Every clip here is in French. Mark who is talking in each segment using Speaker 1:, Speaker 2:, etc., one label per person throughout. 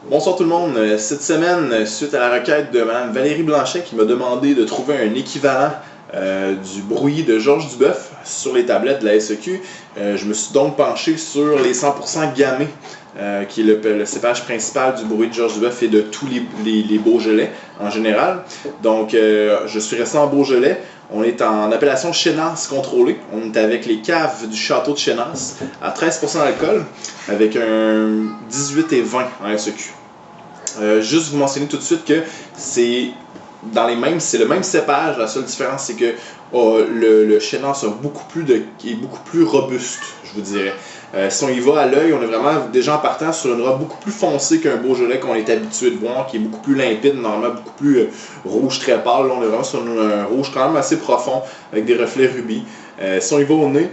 Speaker 1: Bonsoir tout le monde. Cette semaine, suite à la requête de Mme Valérie Blanchet qui m'a demandé de trouver un équivalent du brouillis de Georges Duboeuf sur les tablettes de la SEQ, je me suis donc penché sur les 100% Gamay, qui est le cépage principal du brouillis de Georges Duboeuf et de tous les Beaujolais en général. Donc, je suis resté en Beaujolais. On est en appellation Chénasse contrôlée. On est avec les caves du château de Chénasse à 13% d'alcool, avec un 18 et 20 en SEQ. Juste vous mentionner tout de suite que c'est le même cépage. La seule différence, c'est que le Chénasse est beaucoup plus robuste, je vous dirais. Si on y va à l'œil, on est vraiment déjà en partant sur une robe beaucoup plus foncée qu'un Beaujolais qu'on est habitué de voir, qui est beaucoup plus limpide, normalement beaucoup plus rouge très pâle. Là, on est vraiment sur un rouge quand même assez profond, avec des reflets rubis. Si on y va au nez,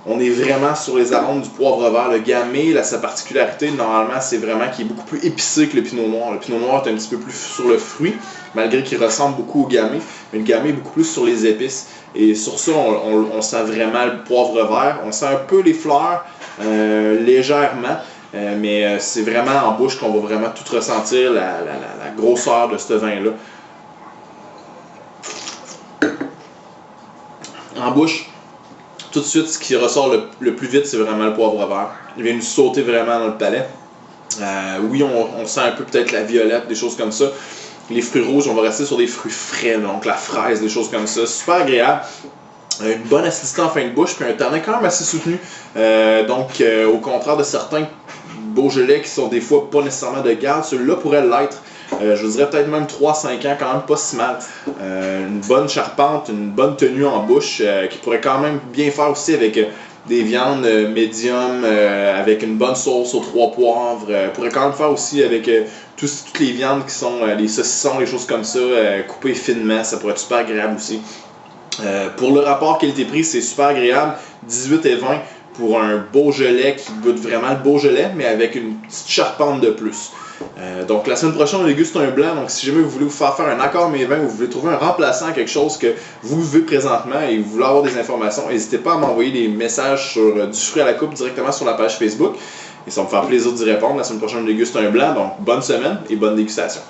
Speaker 1: on est vraiment sur les arômes du poivre vert. Le Gamay, sa particularité, normalement, c'est vraiment qu'il est beaucoup plus épicé que le Pinot Noir. Le Pinot Noir est un petit peu plus sur le fruit, malgré qu'il ressemble beaucoup au Gamay. Mais le Gamay est beaucoup plus sur les épices. Et sur ça, on sent vraiment le poivre vert. On sent un peu les fleurs, légèrement. Mais c'est vraiment en bouche qu'on va vraiment tout ressentir la grosseur de ce vin-là. En bouche, tout de suite, ce qui ressort le plus vite, c'est vraiment le poivre vert. Il vient nous sauter vraiment dans le palais. Oui, on sent un peu peut-être la violette, des choses comme ça. Les fruits rouges, on va rester sur des fruits frais, donc la fraise, des choses comme ça. Super agréable. Une bonne acidité en fin de bouche, puis un tanin quand même assez soutenu. Au contraire de certains Beaujolais qui sont des fois pas nécessairement de garde, celui-là pourrait l'être. Je vous dirais peut-être même 3-5 ans, quand même pas si mal. Une bonne charpente, une bonne tenue en bouche, qui pourrait quand même bien faire aussi avec des viandes médium, avec une bonne sauce aux 3 poivres. Pourrait quand même faire aussi avec toutes les viandes qui sont les saucissons, les choses comme ça, coupées finement. Ça pourrait être super agréable aussi. Pour le rapport qualité-prix, c'est super agréable. 18 et 20 pour un Beaujolais qui goûte vraiment le Beaujolais, mais avec une petite charpente de plus. Donc la semaine prochaine, on déguste un blanc. Donc si jamais vous voulez vous faire un accord mes vins, ou vous voulez trouver un remplaçant à quelque chose que vous vivez présentement et vous voulez avoir des informations, n'hésitez pas à m'envoyer des messages sur du fruit à la coupe directement sur la page Facebook. Et ça va me faire plaisir d'y répondre. La semaine prochaine, on déguste un blanc. Donc bonne semaine et bonne dégustation.